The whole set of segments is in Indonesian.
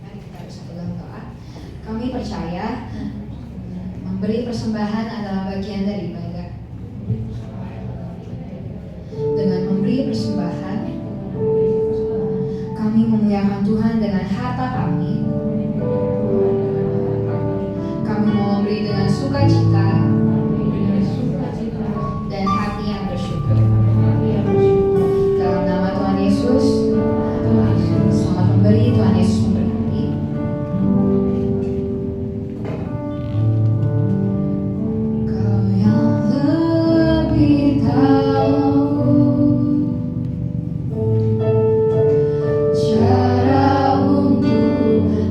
Mari kita bersatu dalam doa. Kami percaya memberi persembahan adalah bagian dari ibadah. Dengan memberi persembahan, kami memuliakan Tuhan dengan harta kami. Kami mau memberi dengan sukacita dan hati yang bersyukur. Dalam nama Tuhan Yesus, selamat memberi. Tuhan Yesus memberkati. Kau yang lebih tahu cara untuk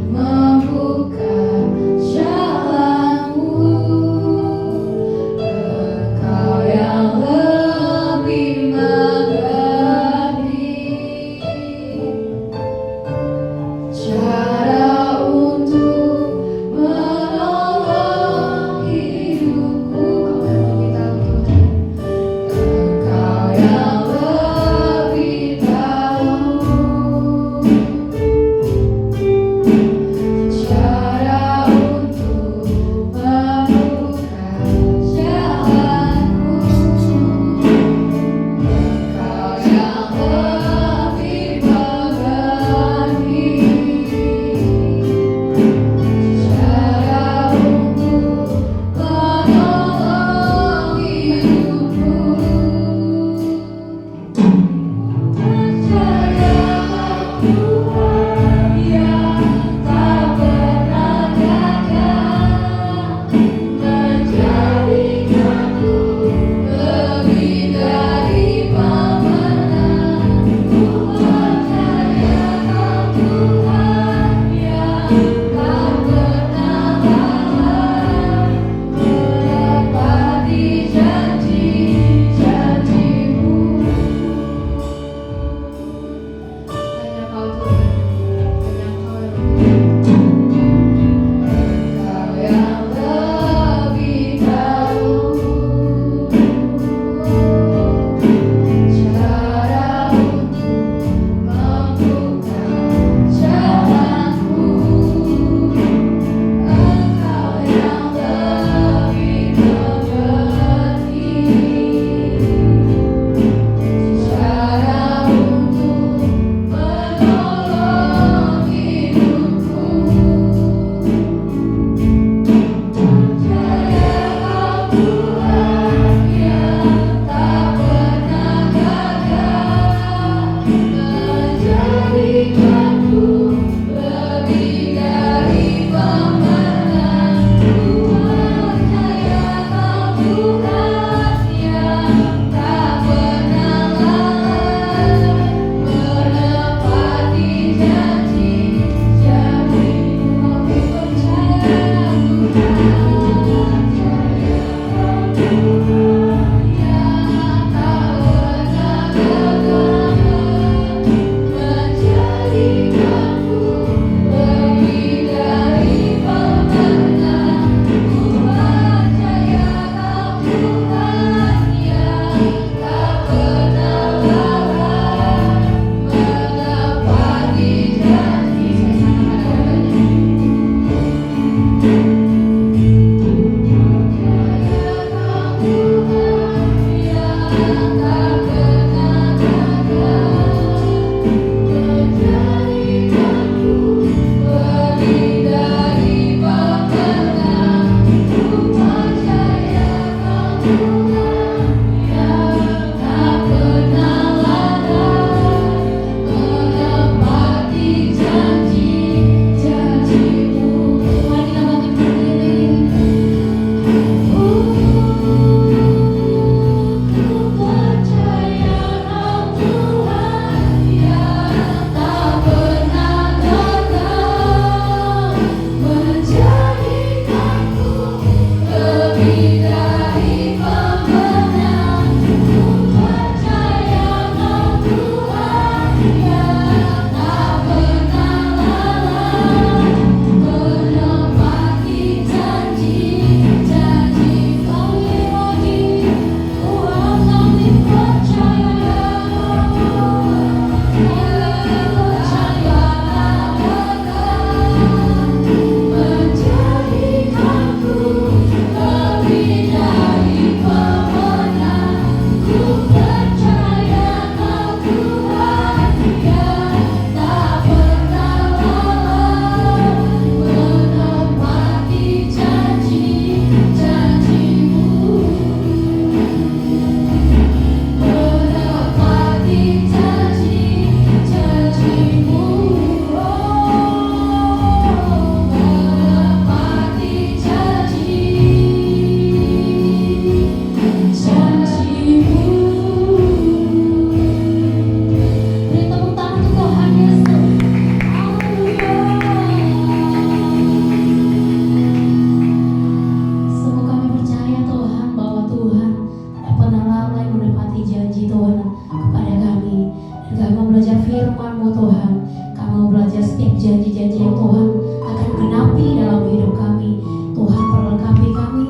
Tuhan. Kami mau belajar setiap janji-janji yang Tuhan akan genapi dalam hidup kami. Tuhan perlengkapi kami.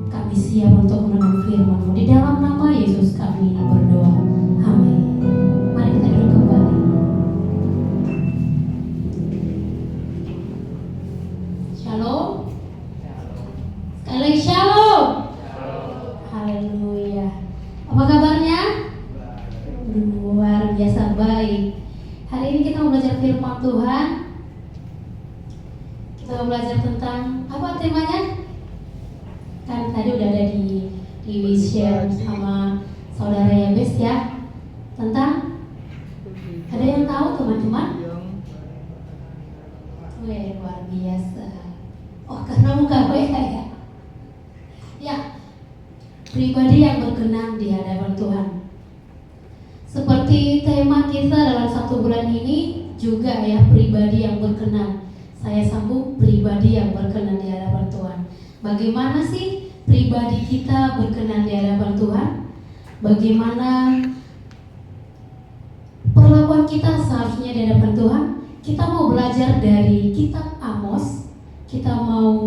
Kami siap untuk menanam firman-Mu. Di dalam nama Yesus kami berdoa. Amin. Mari kita duduk kembali. Shalom. Sekali lagi shalom. Haleluya. Apa kabarnya? Luar biasa baik. Hari ini kita mau belajar firman Tuhan. Kita mau belajar tentang apa temanya? Kan tadi udah ada di share sama saudara Yabes ya. Tentang ada yang tahu teman-teman? Wih, luar biasa. Oh, karena muka gue ya. Ya, pribadi yang berkenan di hadapan Tuhan. Seperti tema kita dalam 1 bulan ini juga ya, pribadi yang berkenan. Saya sambung pribadi yang berkenan di hadapan Tuhan. Bagaimana sih pribadi kita berkenan di hadapan Tuhan? Bagaimana perlakuan kita seharusnya di hadapan Tuhan? Kita mau belajar dari kitab Amos. Kita mau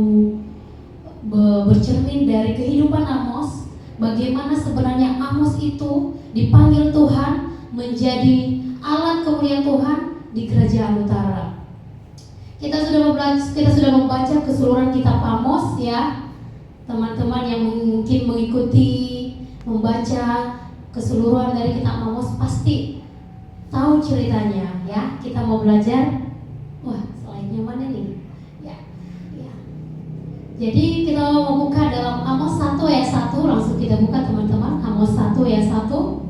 bercermin dari kehidupan Amos. Bagaimana sebenarnya Amos itu dipanggil Tuhan menjadi alat kemuliaan Tuhan di kerajaan utara. Kita sudah membaca keseluruhan kitab Amos ya. Teman-teman yang mungkin mengikuti membaca keseluruhan dari kitab Amos pasti tahu ceritanya ya. Kita mau belajar. Wah, slide-nya mana nih? Ya. Jadi kita mau buka dalam Amos 1 ayat 1. Langsung kita buka teman-teman. Amos 1 ayat 1.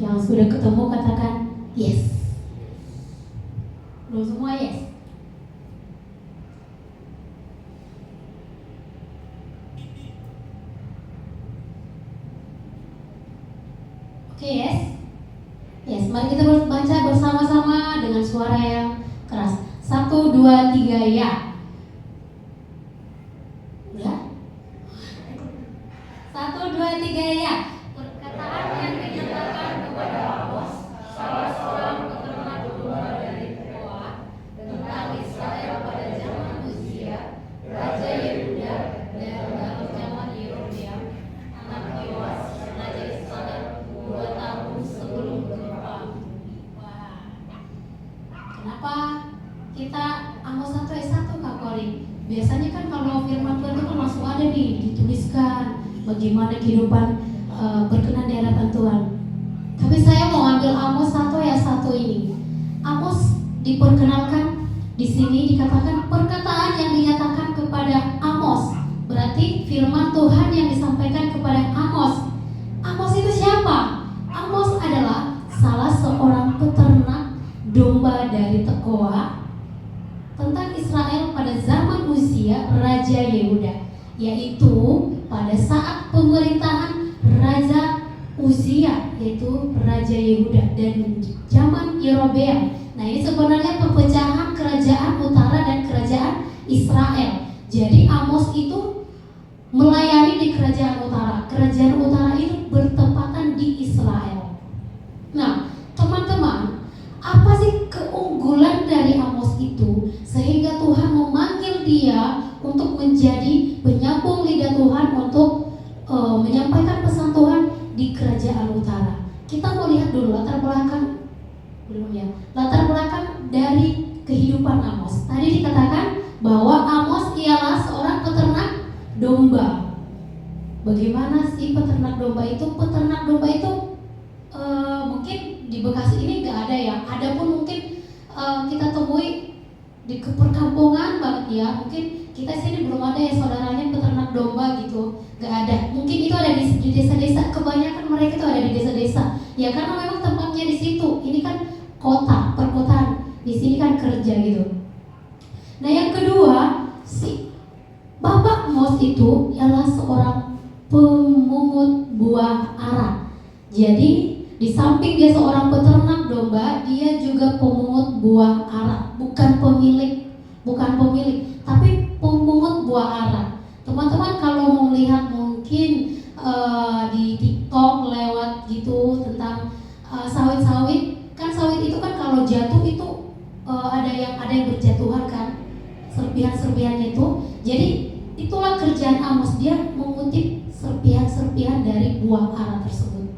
Yang sudah ketemu katakan yes. Belum semua yes. Oke, yes. Yes, mari kita baca bersama-sama dengan suara yang keras. 1, 2, 3 ya. Udah? 1, 2, 3 ya. Perkataan yang dinyatakan kepada Amos, salah seorang peternak domba dari Tekoa, tentang Israel pada zaman Uzia, Raja Yehuda, dan dalam zaman Yerobeam, anak Yoas, Raja Israel, 2 tahun sebelum gempa. Wah, kenapa kita Amos 1 ayat 1 Kak Kori? Biasanya kan kalau firman Tuhan itu kan langsung ada nih dituliskan bagaimana kehidupan berkenan di hadapan Tuhan. Tapi saya mau ambil Amos 1 ayat 1 ini. Amos diperkenalkan di sini dikatakan perkataan yang dinyatakan kepada Amos. Berarti firman Tuhan yang disampaikan kepada Amos. Amos itu siapa? Amos adalah salah seorang peternak domba dari Tekoa tentang Israel pada zaman Uzia Raja Yehuda, yaitu pada saat pemerintahan Raja Uzia, yaitu Raja Yehuda, dan zaman Yerobeam. Nah, ini sebenarnya perpecahan kerajaan utara dan kerajaan Israel. Jadi Amos itu melayani di kerajaan utara. Kerajaan utara itu bertempatan di Israel. Nah, teman-teman, apa sih keunggulan dari Amos itu sehingga Tuhan memanggil dia untuk menjadi penyambung lidah Tuhan untuk menyampaikan pesan Tuhan di kerajaan utara? Kita mau lihat dulu latar belakang, belum ya? Latar belakang dari kehidupan Amos. Tadi dikatakan bahwa Amos ialah seorang peternak domba. Bagaimana sih peternak domba itu? Peternak domba itu mungkin di Bekasi ini nggak ada ya. Ada pun mungkin kita temui di perkampungan banget ya. Mungkin kita sini belum ada ya saudaranya peternak domba gitu. Nggak ada. Mungkin itu ada di desa-desa. Kebanyakan mereka itu ada di desa-desa. Ya karena memang tempatnya di situ. Ini kan kota, perkotaan. Di sini kan kerja gitu. Nah, yang kedua, si Bapak Amos itu ialah seorang pemungut buah ara. Jadi di samping dia seorang peternak domba, dia juga pemungut buah ara. Bukan pemilik, tapi pemungut buah ara. Teman-teman kalau mau melihat mungkin di TikTok lewat gitu tentang sawit-sawit, kan sawit itu kan kalau jatuh itu ada yang berjatuhan kan, serpihan-serpihannya itu. Jadi itulah kerjaan Amos, dia mengutip serpihan-serpihan dari buah ara tersebut.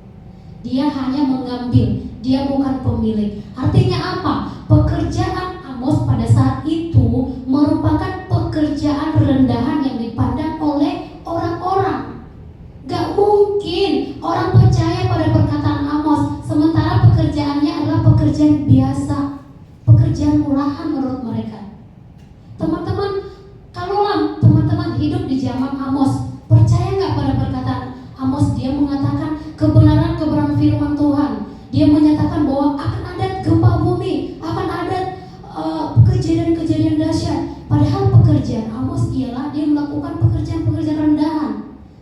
Dia hanya mengambil, dia bukan pemilik. Artinya apa? Pekerjaan Amos pada saat itu merupakan pekerjaan rendahan yang dipandang oleh orang-orang. Gak mungkin orang percaya pada perkataan Amos, sementara pekerjaannya adalah pekerjaan biasa, pekerjaan murahan menurut mereka. Teman-teman, kalaulah teman-teman hidup di zaman Amos, percaya nggak pada perkataan Amos? Dia mengatakan kebenaran firman Tuhan. Dia menyatakan bahwa akan ada gempa bumi, akan ada kejadian-kejadian dahsyat. Padahal pekerjaan Amos ialah dia melakukan pekerjaan-pekerjaan rendahan.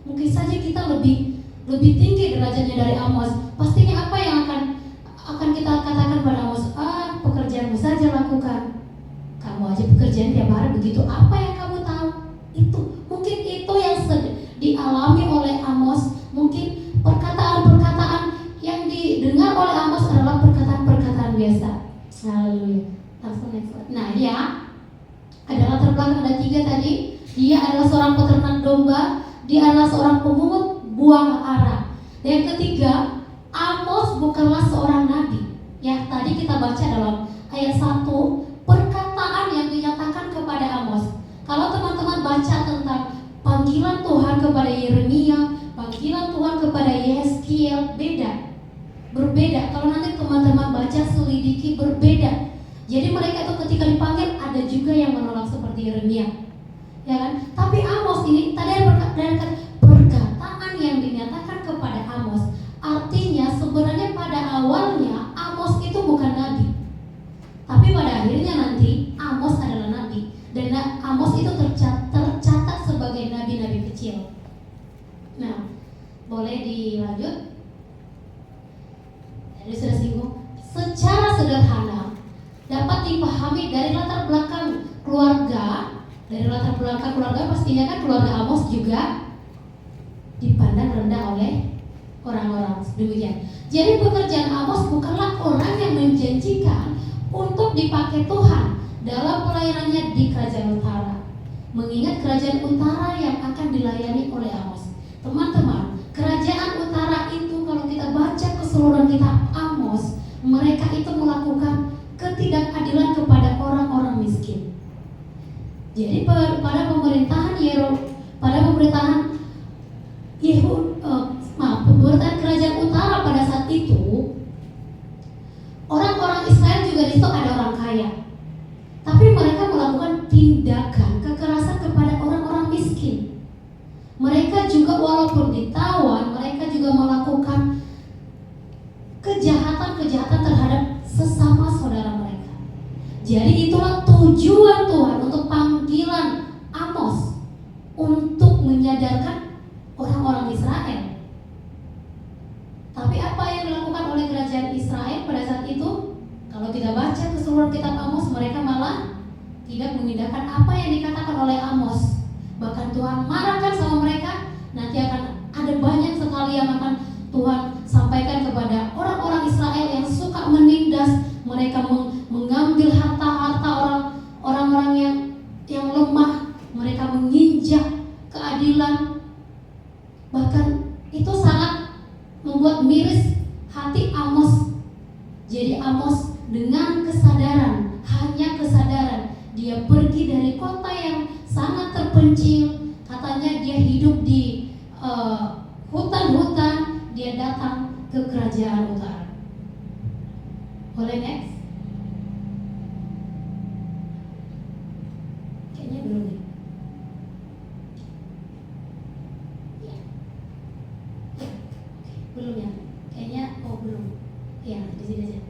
Mungkin saja kita lebih tinggi derajatnya dari Amos. Pastinya apa yang akan kita katakan pada Amos? Pekerjaanmu saja lakukan. Kamu aja pekerjaan tiap hari begitu. Apa yang kamu tahu? Itu mungkin itu yang dialami oleh Amos. Mungkin perkataan-perkataan yang didengar oleh Amos adalah perkataan-perkataan biasa. Haleluya. Langsung next slide. Nah, dia adalah terbelakang ada 3 tadi. Dia adalah seorang peternak domba. Dia adalah seorang pemungut buah ara. Yang ketiga, Amos bukanlah seorang nabi. Ya, tadi kita baca dalam ayat 1 perkataan yang dinyatakan kepada Amos. Kalau teman-teman baca tentang panggilan Tuhan kepada Yeremia, panggilan Tuhan kepada Yehezkiel, berbeda. Kalau nanti teman-teman baca selidiki, berbeda. Jadi mereka itu ketika dipanggil ada juga yang menolak seperti Yeremia, ya kan? Tapi Amos ini tadi ada perkataan yang dinyatakan kepada Amos. Artinya sebenarnya pada awalnya Amos itu bukan nabi, tapi pada akhirnya nanti Amos adalah nabi. Dan Amos itu tercatat sebagai nabi-nabi kecil. Nah, boleh dilanjut? Jadi sudah singgung. Secara sederhana dapat dipahami dari latar belakang keluarga. Dari latar belakang keluarga pastinya kan keluarga Amos juga dipandang rendah oleh orang-orang. Demikian. Jadi pekerjaan Amos bukanlah orang yang menjanjikan untuk dipakai Tuhan dalam pelayanannya di kerajaan utara. Mengingat kerajaan utara yang akan dilayani oleh Amos. Teman-teman, kerajaan utara itu kalau kita baca keseluruhan kitab Amos, mereka itu melakukan ketidakadilan kepada orang-orang miskin. Jadi pada pemerintahan pemerintahan kerajaan utara pada saat itu, orang-orang Israel juga di situ ada orang kaya. Tapi mereka melakukan tindakan kekerasan kepada orang-orang miskin. Mereka juga walaupun ditawan, mereka juga melakukan kejahatan-kejahatan terhadap sesama saudara mereka. Jadi itulah tujuan Tuhan untuk panggilan Amos, untuk menyadarkan orang-orang Israel. Tapi apa yang dilakukan oleh kerajaan Israel pada saat itu? Kalau kita baca keseluruhan kitab Amos, mereka malah tidak mengindahkan apa yang dikatakan oleh Amos. Bahkan Tuhan marahkan sama mereka. Nanti akan ada banyak sekali yang akan Tuhan sampaikan kepada orang-orang Israel yang suka menindas. Mereka mengambil harta-harta orang-orang yang lemah. Mereka menginjak keadilan. Bahkan itu sangat membuat miris hati Amos. Jadi Amos dengan kesadaran, hanya kesadaran, dia pergi dari kota yang sangat terpencil. Katanya dia hidup di hutan-hutan, dia datang ke kerajaan utara. Boleh next? Kayaknya belum nih. Ya. Belum ya? Kayaknya belum. Ya, di sini aja.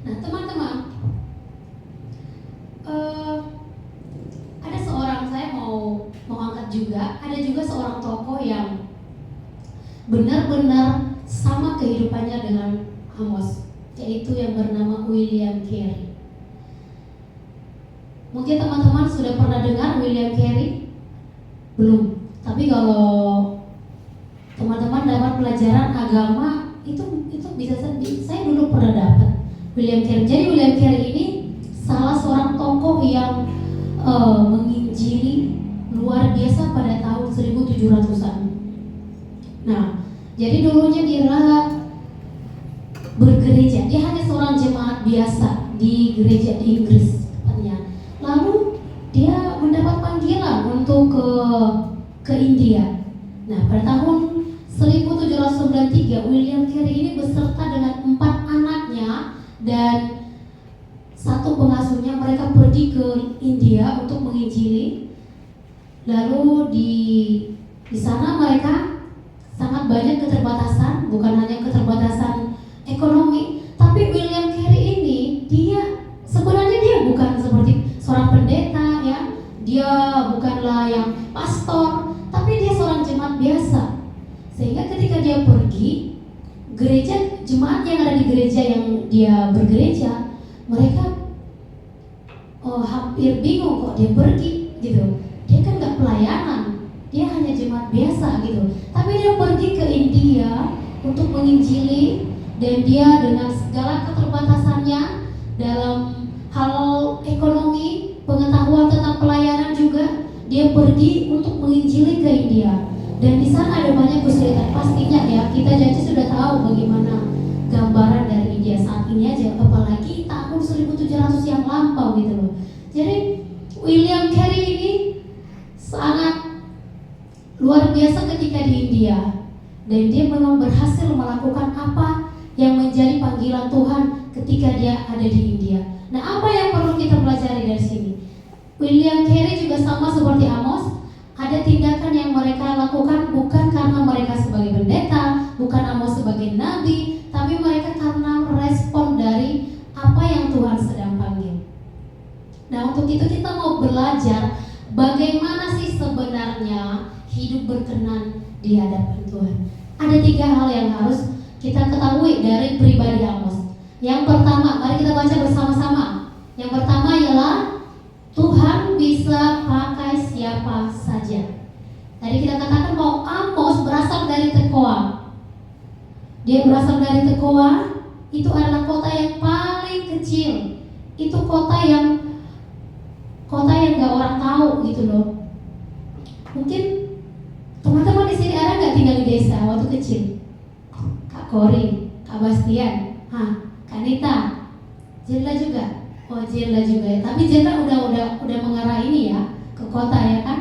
Nah, teman-teman, ada seorang, saya mau angkat juga, ada juga seorang tokoh yang benar-benar sama kehidupannya dengan Amos, yaitu yang bernama William Carey. Mungkin teman-teman sudah pernah dengar William Carey? Belum. Tapi kalau teman-teman dapat pelajaran agama itu bisa saya dulu pernah dapat William Carey. Jadi William Carey ini salah seorang tokoh yang menginjili luar biasa pada tahun 1700-an. Nah, jadi dulunya dia bergereja. Dia hanya seorang jemaat biasa di gereja di Inggris tepatnya. Lalu dia mendapat panggilan untuk ke India. Nah, pada tahun 1793 William Carey ini beserta dengan 4 anaknya dan satu pengasuhnya, mereka pergi ke India untuk menginjili. Lalu di sana mereka sangat banyak keterbatasan, bukan hanya keterbatasan ekonomi, tapi William Carey ini dia sebenarnya bukan seperti seorang pendeta ya, dia bukanlah yang pastor, tapi dia seorang jemaat biasa. Sehingga ketika dia pergi gereja, jemaat yang ada di gereja yang dia bergereja, mereka hampir bingung kok dia pergi gitu. Dia kan nggak pelayanan, dia hanya jemaat biasa gitu. Tapi dia pergi ke India untuk menginjili, dan dia dengan segala keterbatasannya dalam hal ekonomi, pengetahuan tentang pelayanan juga, dia pergi untuk menginjili ke India. Dan di sana ada banyak kesulitan pastinya ya. Kita jadi sudah tahu bagaimana gambaran dari India saat ini aja, apalagi tahun 1700 yang lampau gitu loh. Jadi William Carey ini sangat luar biasa ketika di India, dan dia memang berhasil melakukan apa yang menjadi panggilan Tuhan ketika dia ada di India. Nah, apa yang perlu kita pelajari dari sini? William Carey juga sama seperti Amos. Ada tindakan yang mereka lakukan bukan karena mereka sebagai pendeta, bukan Amos sebagai nabi, tapi mereka karena respon dari apa yang Tuhan sedang panggil. Nah, untuk itu kita mau belajar bagaimana sih sebenarnya hidup berkenan di hadapan Tuhan. Ada 3 hal yang harus kita ketahui dari pribadi Amos. Yang pertama, mari kita baca bersama-sama. Yang pertama ialah Tuhan bisa pakai siapa saja. Tadi kita katakan bahwa Amos berasal dari Tekoa. Dia berasal dari Tekoa. Itu adalah kota yang paling kecil. Itu kota yang gak orang tahu gitu loh. Mungkin teman-teman di sini ada nggak tinggal di desa waktu kecil? Kak Kori, Kak Bastian, Kak Nita, Jirla juga. Oh, Jirla juga ya. Tapi Jirla udah mengarah ini ya ke kota ya kan?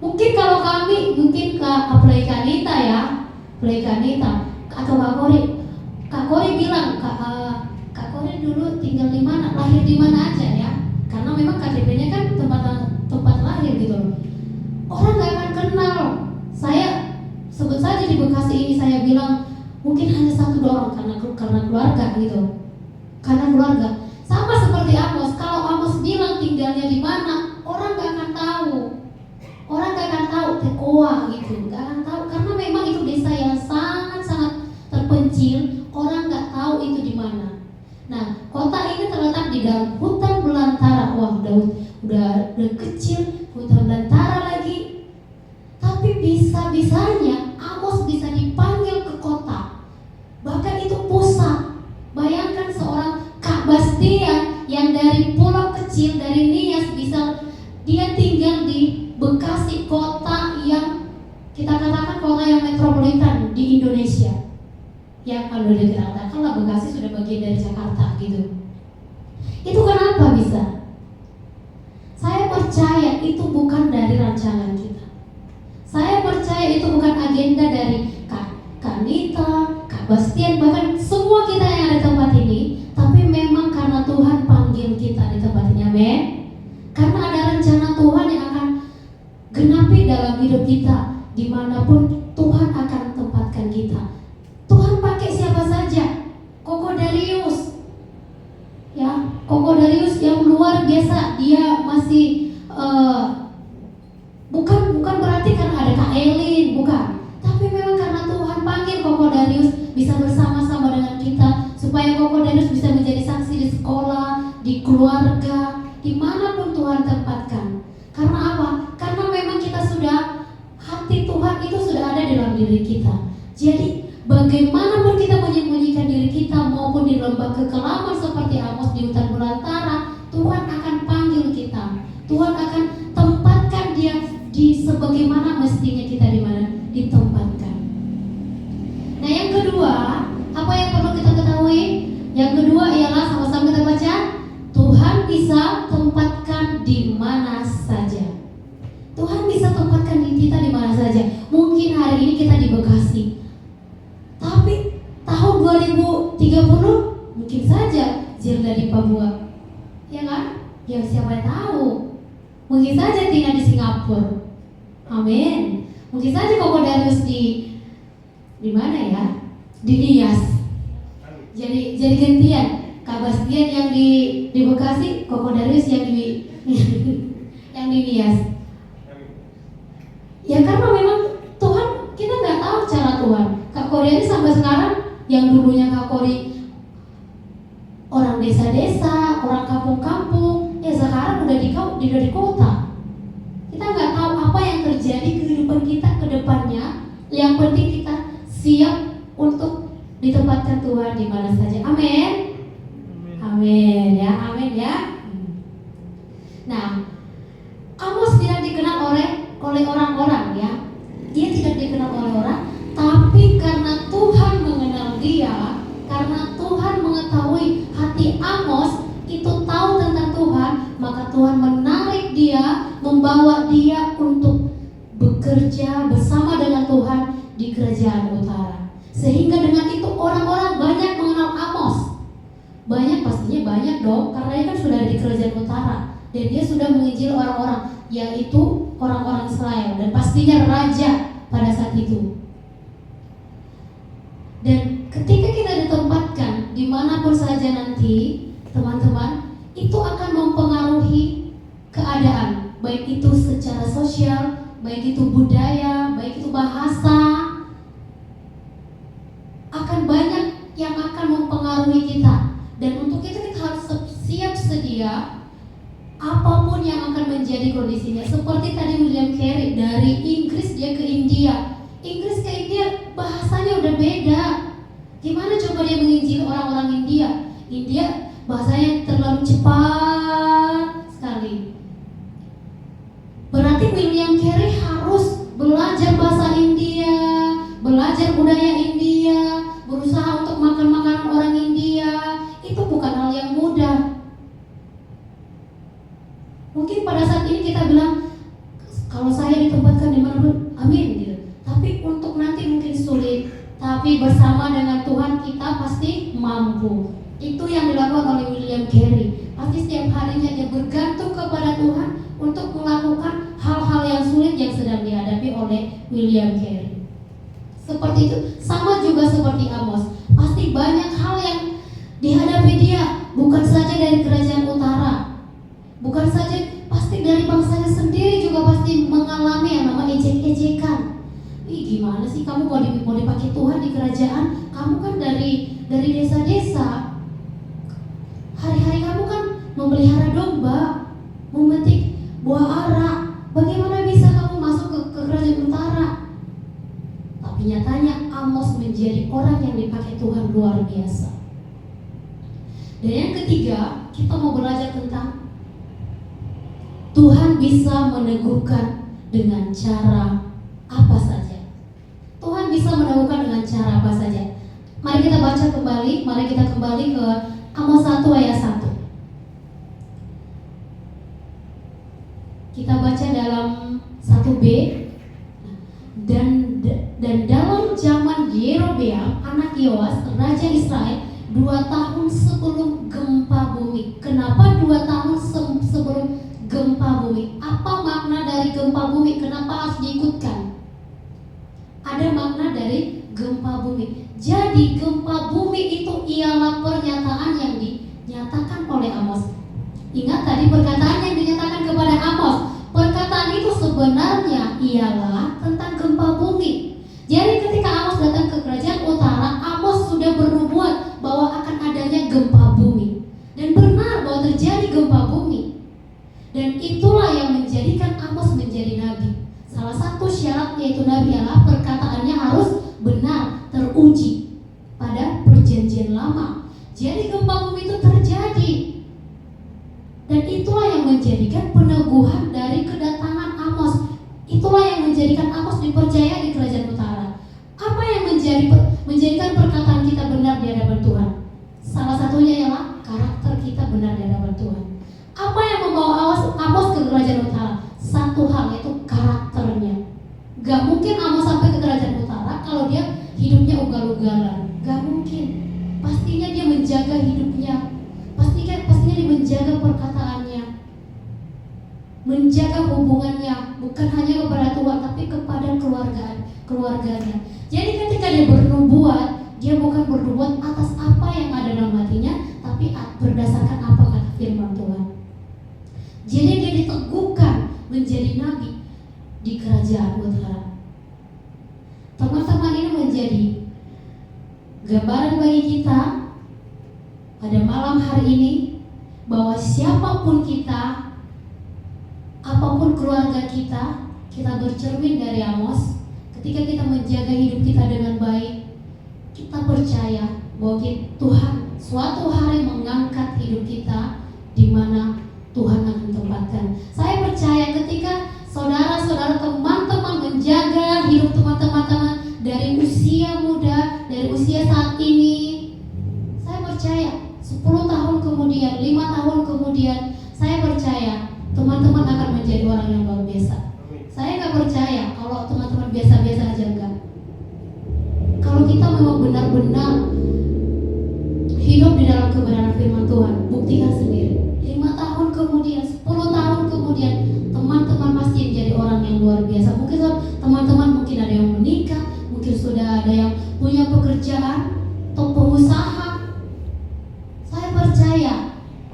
Mungkin kalau kami, mungkin apalagi Kak Nita ya, apalagi Kak Nita atau Kak Kori bilang Kak Kori dulu tinggal di mana, lahir di mana aja ya? Karena memang KTP-nya kan tempat lahir gitu loh. Orang nggak akan kenal. Saya sebut saja di Bekasi ini, saya bilang mungkin hanya 1-2 orang karena keluarga gitu. Karena keluarga. Sama seperti Amos. Kalau Amos bilang tinggalnya di mana, orang nggak akan tahu. Orang nggak akan tahu Tekoa gitu, nggak akan tahu karena memang itu desa yang sangat terpencil. Orang nggak tahu itu di mana. Nah, kota ini terletak di dalam hutan belantara. Wah, udah kecil, hutan belantara lagi. Tapi bisa-bisanya Amos bisa dipanggil ke kota. Bahkan itu pusat. Bayangkan seorang Kak Bastian yang dari pulau kecil, dari Nias, bisa dia tinggal di Bekasi, kota yang kita katakan kota yang metropolitan di Indonesia. Ya kalau kita katakanlah Bekasi sudah bagian dari Jakarta gitu. Itu kenapa bisa? Saya percaya itu bukan dari rancangan kita. Saya percaya itu bukan agenda dari Kak Nita, Kak Bastian, bahkan semua kita yang ada di tempat ini. Tapi memang karena Tuhan panggil kita di tempat ini, amin. Karena ada rencana Tuhan yang akan genapi dalam hidup kita, dimanapun Tuhan akan tempatkan kita. Tuhan pakai siapa saja. Koko Darius, ya, Koko Darius yang luar biasa. Dia masih bukan berarti karena ada Kak Elin, bukan. Tapi memang karena Tuhan panggil Koko Darius bisa bersama-sama dengan kita, supaya Koko Darius bisa menjadi saksi di sekolah, di keluarga, dimanapun Tuhan tempatkan. Karena apa? Karena memang kita sudah, hati Tuhan itu sudah ada dalam diri kita. Jadi bagaimanapun kita menyembunyikan diri kita maupun di lembah kekelaman seperti Amos di hutan belantara, Tuhan akan panggil kita. Tuhan akan tempatkan dia di sebagaimana mestinya kita di mana ditempatkan. Nah, yang kedua, apa yang perlu kita ketahui? Yang kedua ialah sama-sama kita baca, Tuhan bisa tempatkan di mana saja. Tuhan bisa tempatkan kita di mana saja. Mungkin hari ini kita di Bekasi, tapi tahun 2030 mungkin saja Zilda di Papua, ya kan? Ya siapa yang tahu? Mungkin saja Tina di Singapura. Amin. Mungkin saja Koko Darius di mana ya? Di Nias. Jadi gantian. Kak Bastian yang di Bekasi, Koko Darius yang di yang di Nias. Ya karena memang Tuhan, kita nggak tahu cara Tuhan. Kak Kori ini sampai sekarang, yang dulunya Kak Kori orang desa-desa, orang kampung-kampung, ya sekarang udah di kota. Kita nggak tahu apa yang terjadi kehidupan kita ke depannya. Yang penting kita siap untuk ditempatkan Tuhan di mana saja. Amin. Amin ya, amin ya. Nah, Amos tidak dikenal oleh orang-orang ya. Dia tidak dikenal oleh orang, tapi karena Tuhan mengenal dia, karena Tuhan mengetahui hati Amos itu tahu tentang Tuhan, maka Tuhan menarik dia, membawa dia untuk bekerja bersama dengan Tuhan di kerajaan utara. Sehingga dengan itu orang-orang banyak mengenal Amos. Banyak, pastinya banyak dong, karena dia kan sudah di kerajaan utara dan dia sudah menginjil orang-orang, yaitu orang-orang Israel, dan pastinya raja pada saat itu. Dan ketika kita ditempatkan dimanapun saja nanti, teman-teman, itu akan mempengaruhi keadaan, baik itu secara sosial, baik itu budaya, baik itu bahasa, akan banyak yang akan mempengaruhi kita. Dan untuk itu kita harus siap sedia apapun yang akan menjadi kondisinya. Seperti tadi William Carey, dari Inggris dia ke India. Inggris ke India bahasanya udah beda. Gimana coba dia menginjil orang-orang India? India bahasanya terlalu cepat sekali. Berarti William Carey harus belajar bahasa India, belajar budaya India, berusaha untuk makan makanan orang India. Itu bukan hal yang mudah. Mungkin pada saat ini kita bilang, kalau saya ditempatkan di mana pun, amin gitu. Tapi untuk nanti mungkin sulit. Tapi bersama dengan Tuhan kita pasti mampu. Itu yang dilakukan oleh William Carey. Pasti setiap harinya dia bergantung kepada Tuhan untuk melakukan hal-hal yang sulit yang sedang dihadapi oleh William Carey. Seperti itu. Sama juga seperti Amos. Pasti banyak hal yang dihadapi dia, bukan saja dari kerajaan utara, bukan saja, pasti dari bangsanya sendiri juga pasti mengalami yang namanya ejek-ejekan. Ih, gimana sih kamu mau dipakai Tuhan di kerajaan? Kamu kan dari desa-desa. Hari-hari kamu kan memelihara domba, memetik buah ara. Bagaimana bisa kamu masuk ke kerajaan utara? Tapi nyatanya Amos menjadi orang yang dipakai Tuhan luar biasa. Dan yang ketiga, kita mau belajar tentang Tuhan bisa meneguhkan dengan cara apa saja. Tuhan bisa meneguhkan dengan cara apa saja. Mari kita baca kembali, mari kita kembali ke Amos 1 ayat 1. Kita baca dalam 1b. Dan dalam zaman Yerobeam anak Yoas raja Israel 2 tahun sebelum gempa bumi. Kenapa 2 tahun sebelum gempa bumi? Apa makna dari gempa bumi? Kenapa harus diikutkan? Ada makna dari gempa bumi. Jadi gempa bumi itu ialah pernyataan yang dinyatakan oleh Amos. Ingat tadi perkataan yang dinyatakan kepada Amos. Perkataan itu sebenarnya ialah tentang gempa bumi. Jadi ketika Amos datang ke kerajaan utara, Amos sudah bernubuat bahwa akan adanya gempa bumi. Dan benar bahwa terjadi gempa bumi. Dan itulah yang menjadikan Amos menjadi nabi. Salah satu syarat yaitu nabi adalah perkataannya harus benar, terukur teruji pada perjanjian lama. Jadi gempa bumi itu terjadi, dan itulah yang menjadikan peneguhan dari kedatangan Amos. Itulah yang menjadikan Amos dipercaya di kerajaan utara. Apa yang menjadikan perkataan kita benar di hadapan Tuhan? Salah satunya ialah karakter kita benar di hadapan Tuhan. Apa yang membawa Amos ke kerajaan utara? Satu hal, yaitu karakternya. Gak mungkin Amos sampai ke kerajaan utara kalau dia hidupnya ugal-ugalan. Gak mungkin. Pastinya dia menjaga hidupnya. Pastinya dia menjaga perkataannya, menjaga hubungannya, bukan hanya kepada Tuhan tapi kepada keluarganya. Jadi ketika dia bernubuat, dia bukan bernubuat atas apa yang ada dalam hatinya, tapi berdasarkan apa kata firman Tuhan. Jadi dia diteguhkan menjadi nabi di kerajaan utara. Teman-teman, ini menjadi gambaran bagi kita pada malam hari ini, bahwa siapapun kita, apapun keluarga kita, kita bercermin dari Amos. Ketika kita menjaga hidup kita dengan baik, kita percaya bahwa Tuhan suatu hari mengangkat hidup kita di mana Tuhan akan tempatkan. Saya percaya ketika saudara-saudara, teman-teman menjaga hidup teman-teman dari usia muda, dari usia saat ini, saya percaya 10 tahun kemudian, 5 tahun kemudian, saya percaya teman-teman akan menjadi orang yang luar biasa. Saya nggak percaya kalau teman-teman biasa-biasa aja, enggak. Kalau kita memang benar-benar hidup di dalam kebenaran firman Tuhan, buktikan sendiri. 5 tahun kemudian, 10 tahun kemudian, teman-teman pasti menjadi orang yang luar biasa. Mungkin teman-teman mungkin ada yang menikah, mungkin sudah ada yang punya pekerjaan atau pengusaha. Saya percaya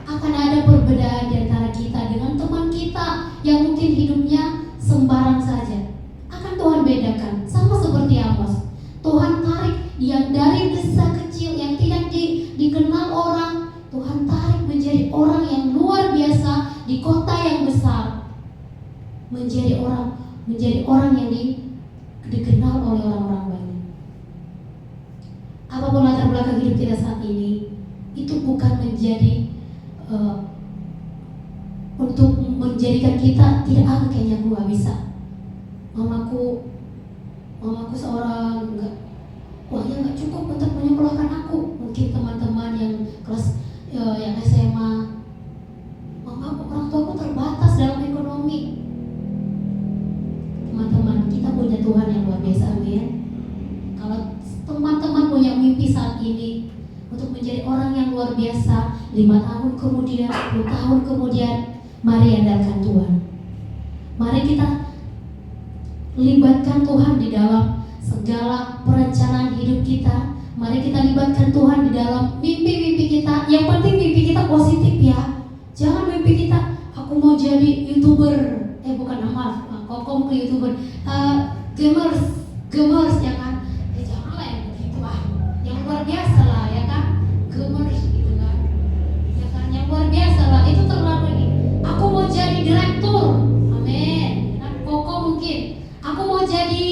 akan ada perbedaan di antara kita dengan teman kita yang mungkin hidupnya sembarang saja. Akan Tuhan bedakan, sama seperti Amos. Tuhan tarik yang dari desa kecil yang tidak dikenal orang, Tuhan tarik menjadi orang yang luar biasa di kota yang besar, menjadi orang yang dikenal oleh orang-orang banyak. Apapun latar belakang hidup kita saat ini, itu bukan menjadi untuk menjadikan kita tidak, kayaknya aku gak bisa. Mamaku seorang uangnya gak cukup untuk menyekolahkan aku. Mungkin teman-teman yang kelas yang SMA, orang tuaku terbatas dalam ekonomi. Teman-teman, kita punya Tuhan yang luar biasa, amin. Kalau teman-teman punya mimpi saat ini untuk menjadi orang yang luar biasa, 5 tahun kemudian, 10 tahun kemudian, mari andalkan Tuhan. Mari kita libatkan Tuhan di dalam segala perencanaan hidup kita. Mari kita libatkan Tuhan di dalam mimpi-mimpi kita. Yang penting mimpi kita positif ya. Jangan mimpi kita, aku mau jadi YouTuber. Kokom ke YouTuber. Gemers ya kan. Janganlah yang begitu yang luar biasa lah ya kan. Gemers gitu kan. Ya kan, yang luar biasa lah. Itu terlalu ini. Aku mau jadi direktur. Amin. Kan Koko mungkin. Aku mau jadi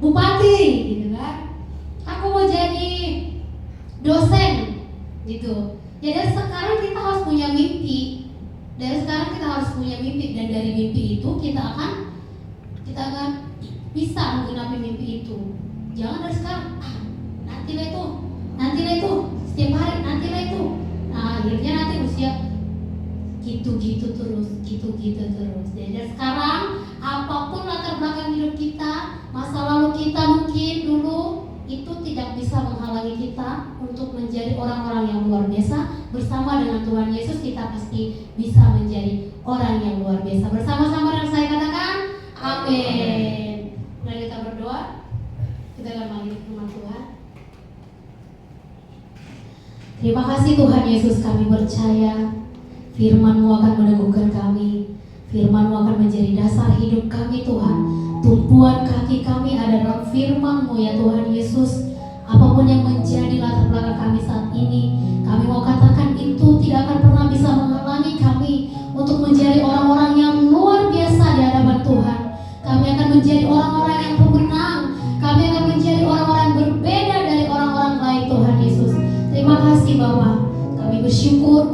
bupati gitu kan. Aku mau jadi dosen gitu. Ya dari sekarang kita harus punya mimpi. Dan dari mimpi itu kita akan bisa menggenapi mimpi itu. Jangan dari sekarang, nantilah itu, setiap hari nantilah itu. Nah, akhirnya nanti usia gitu-gitu terus. Dan dari sekarang, apapun latar belakang hidup kita, masa lalu kita mungkin dulu, itu tidak bisa menghalangi kita untuk menjadi orang-orang yang luar biasa. Bersama dengan Tuhan Yesus kita pasti bisa menjadi orang yang luar biasa. Bersama-sama dengan saya katakan, amin. Mari kita berdoa. Kita akan memanggil firman Tuhan. Terima kasih Tuhan Yesus, kami percaya firman-Mu akan meneguhkan kami. Firman-Mu akan menjadi dasar hidup kami Tuhan. Tumpuan kaki kami ada dalam firman-Mu ya Tuhan Yesus. Apapun yang menjadi latar belakang kami saat ini, kami mau katakan itu tidak akan pernah bisa menghalangi kami untuk menjadi orang-orang yang luar biasa di hadapan Tuhan. Kami akan menjadi orang-orang yang pemenang. Kami akan menjadi orang-orang yang berbeda dari orang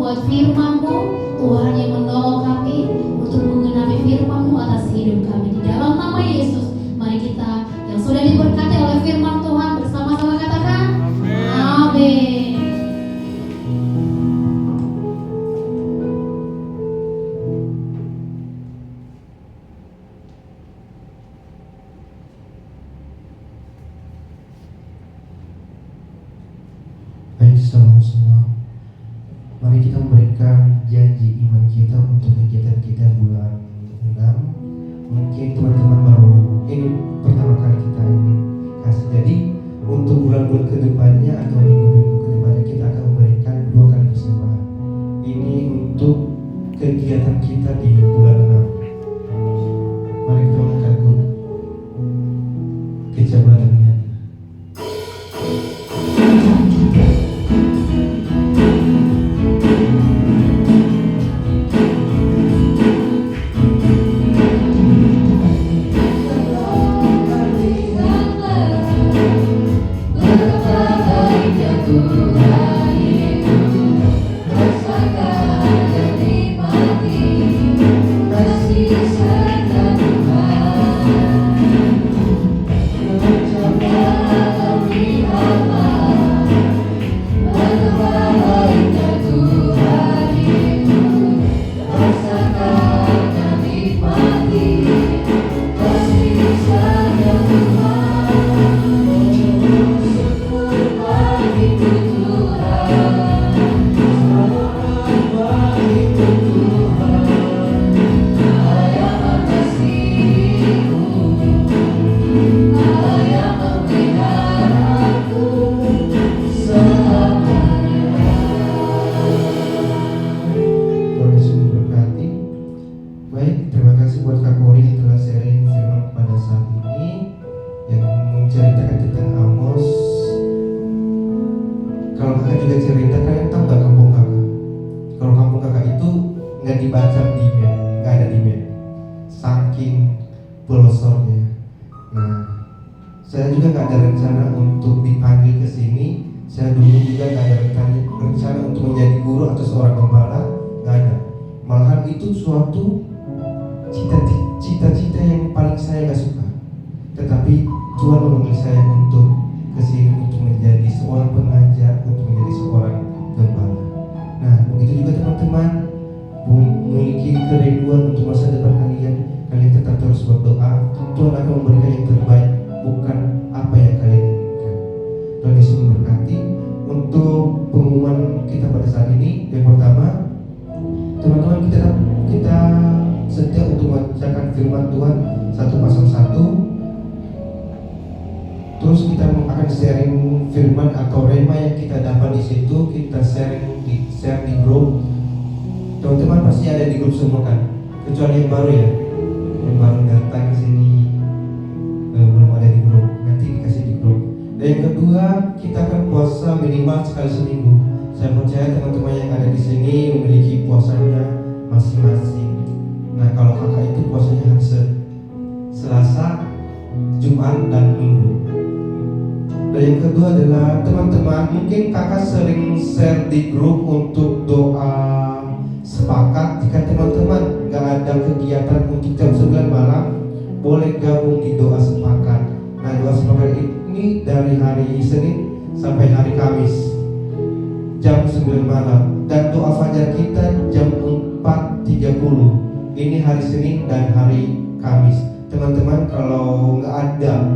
membuat firman-Mu, Tuhan yang menolong kami untuk menggenapi firman-Mu atas hidup kami. Di dalam nama Yesus, mari kita yang sudah diberkati oleh firman Tuhan bersama-sama katakan amin. Baik, salam semua. Mari kita memberikan janji iman kita untuk kegiatan kita bulan 6. Mungkin teman-teman baru ini pertama kali kita ini kasih. Jadi untuk bulan-bulan kedepannya atau minggu-minggu kedepannya kita akan memberikan 2 kali persembahan. Ini untuk kegiatan kita di bulan 6. Mari kita mengangkat guru kejabatannya. Saya juga nggak ada rencana untuk dipanggil ke sini. Saya dulu juga nggak ada rencana untuk menjadi guru atau seorang gembala, nggak ada. Malahan itu suatu cita-cita yang paling saya nggak suka. Tetapi Tuhan memanggil saya untuk ke sini untuk menjadi seorang pengajar, untuk menjadi seorang gembala. Nah, begitu juga teman-teman memiliki kerinduan untuk masa depan kalian tetap terus berdoa. Tuhan akan memberikan yang terbaik, bukan apa yang kalian inginkan. Tuhan Yesus memberkati. Untuk pengumuman kita pada saat ini, yang pertama, teman-teman kita setia untuk membacakan firman Tuhan 1 pasal 1. Terus kita akan sharing firman atau rema yang kita dapat di situ, kita share di grup. Teman-teman pasti ada di grup semua kan, kecuali yang baru ya, yang baru datang ke sini belum ada di grup, nanti dikasih di grup. Dan yang kedua, kita akan puasa minimal sekali seminggu. Saya percaya teman-teman yang ada di sini memiliki puasanya masing-masing. Nah, kalau kakak itu puasanya harus Selasa, Jumat, dan Minggu. Dan yang kedua adalah teman-teman, mungkin kakak sering share di grup untuk doa sepakat. Jika teman-teman gak ada kegiatan untuk jam 9 malam, boleh gabung di doa sepakat. Nah, doa sepakat ini dari hari Senin sampai hari Kamis jam 9 malam. Dan doa fajar kita jam 4.30. Ini hari Senin dan hari Kamis. Teman-teman kalau nggak ada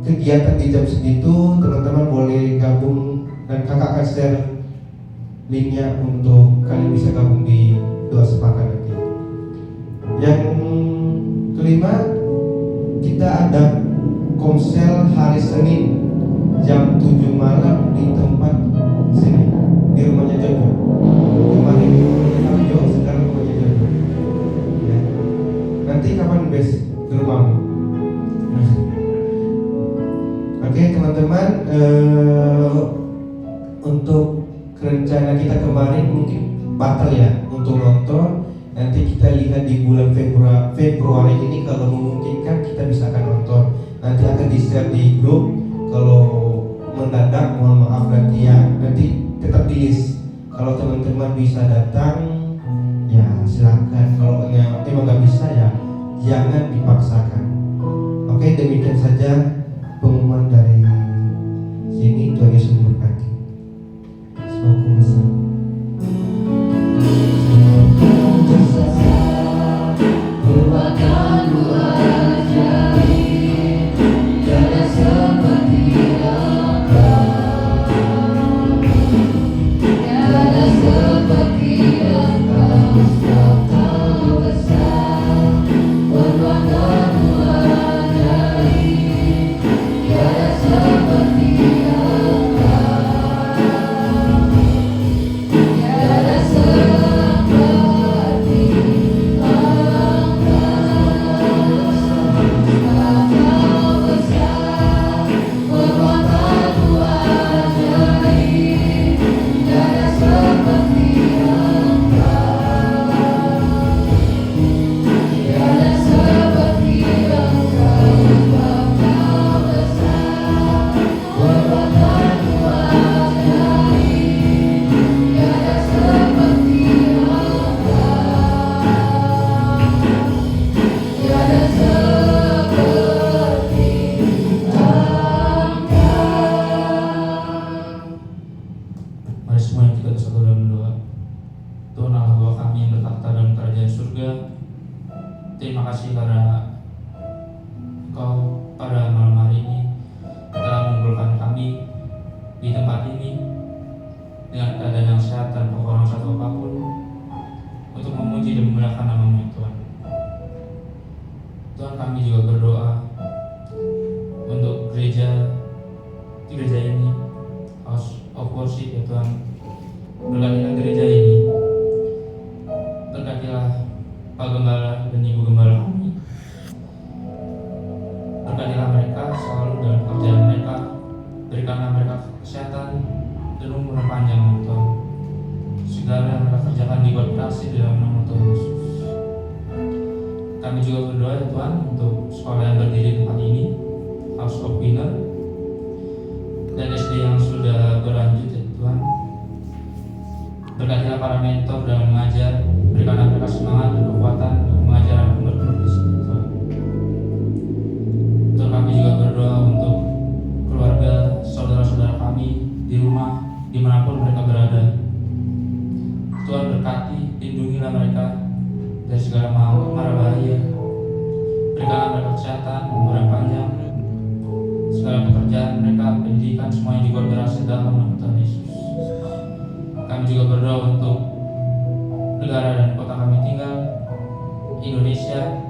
kegiatan di jam segitu, teman-teman boleh gabung dan kakak akan share linknya untuk kalian bisa gabung di doa sepakat nanti. Yang kelima, kita ada komsel hari Senin jam 7 malam di tempat sini, di rumahnya Jojo. Kemarin rumahnya Jojo, sekarang rumahnya Jojo ya. Nanti kapan bes ke rumahmu? Oke teman-teman, untuk rencana kita kemarin mungkin batal ya untuk nonton. Nanti kita lihat di bulan Februari ini, kalau memungkinkan kita bisa akan nonton. Nanti akan di-share di grup. Kalau mendadak mohon maaf nanti ya, nanti tetap di list. Kalau teman-teman bisa datang, ya silakan. Kalau emang nggak bisa, ya jangan dipaksakan. Oke, demikian saja pengumuman dari sini. Tuhan Yesus memberkati. Semoga besar. Mari semuanya kita bersatu dalam doa. Tuhan Allah Bapa kami yang bertakhta dalam kerajaan surga, terima kasih karena Engkau pada malam hari ini telah mengumpulkan kami di tempat ini dengan keadaan yang sehat tanpa kurang satu apapun untuk memuji dan memuliakan nama-Mu Tuhan. Tuhan, kami juga berdoa untuk gereja ini, House of Worship ya Tuhan. Berkatilah gereja ini, berkatilah Pak Gembala dan Ibu Gembala kami, berkatilah mereka selalu dalam pekerjaan mereka, berikanlah mereka kesehatan dan umur yang panjang ya Tuhan. Segala yang mereka kerjakan dibuat berhasil dalam nama Tuhan Yesus. Kami juga berdoa ya Tuhan untuk sekolah yang berdiri di tempat ini, House of Winner, dan SD yang sudah berlanjut ya Tuhan. Berkatilah para mentor dalam mengajar, berikanlah mereka semangat dan kekuatan untuk mengajar anak murid di sini Tuhan. Tuhan, kami juga berdoa untuk keluarga, saudara-saudara kami di rumah, dimanapun mereka berada. Tuhan berkati, lindungilah mereka dari segala mara bahaya. Berikanlah mereka kesehatan, umur yang panjang, segala pekerjaan mereka, pendidikan, semuanya dibuat berhasil dalam nama Tuhan Yesus. Kami juga berdoa untuk negara dan kota kami tinggal, Indonesia.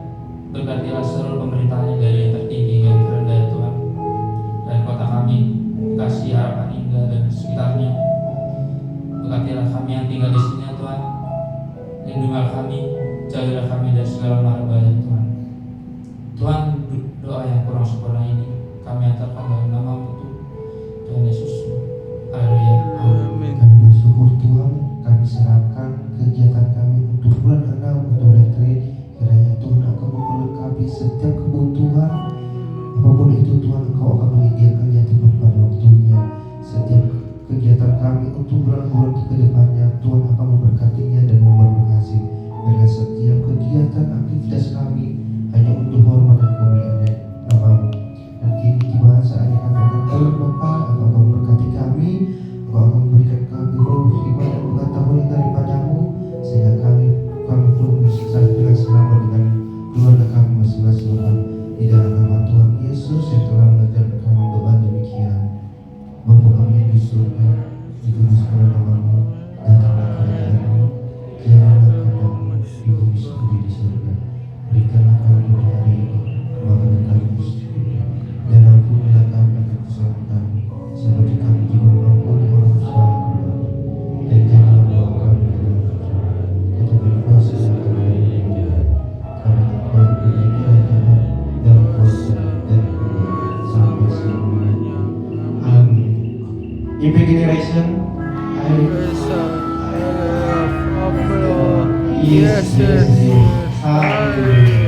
Berkatilah seluruh pemerintahnya dari yang tertinggi hingga yang terendah ya Tuhan. Dan kota kami kasih harapan indah dan sekitarnya. Berkatilah kami yang tinggal di sini ya Tuhan. Lindungilah kami, jauhilah kami dari segala mara bahaya Tuhan. Tuhan, doa yang kurang sempurna ini kami antarkan dalam nama-Mu Tuhan Yesus. Haleluya. Amin. Kami bersyukur Tuhan, kami serahkan kegiatan kami untuk bulan 6 untuk retreat. Kiranya Tuhan akan memperlengkapi setiap kebutuhan, apapun itu Tuhan, Engkau akan menyediakannya tepat pada waktunya. Setiap kegiatan kami untuk bulan-bulan ke depannya, Tuhan akan memberkatinya dan membuat berhasil. Dengan setiap kegiatan aktivitas kami hanya untuk hormat dan kemuliaan nama-Mu. Dan kini tiba saatnya kami akan berdoa, Engkau akan memberkati kami, Engkau akan memberikan kami roh, iman dan pengetahuan daripada-Mu, sehingga kami pun bisa dengan selamat dengan keluarga kami masing-masing di dalam nama Tuhan Yesus yang telah mengajarkan kami doa demikian. Bapa kami yang di surga, dikuduskanlah nama-Mu, datanglah kerajaan-Mu, jadilah kehendak-Mu di bumi seperti di surga. Berikanlah kami hari ini makanan kami setiap, dan ampunilah kami akan kesalahan kami, seperti kami juga mengampuni orang bersalah kepada kami. Dan janganlah bawa kami ke dalam pencobaan, tetapi bebaskanlah kami dari yang jahat. Karena Engkau punya kerajaan dan kuasa dan kemuliaan sampai selamanya. Amin. Impact Generation, Yes, yes, yes. Haleluya.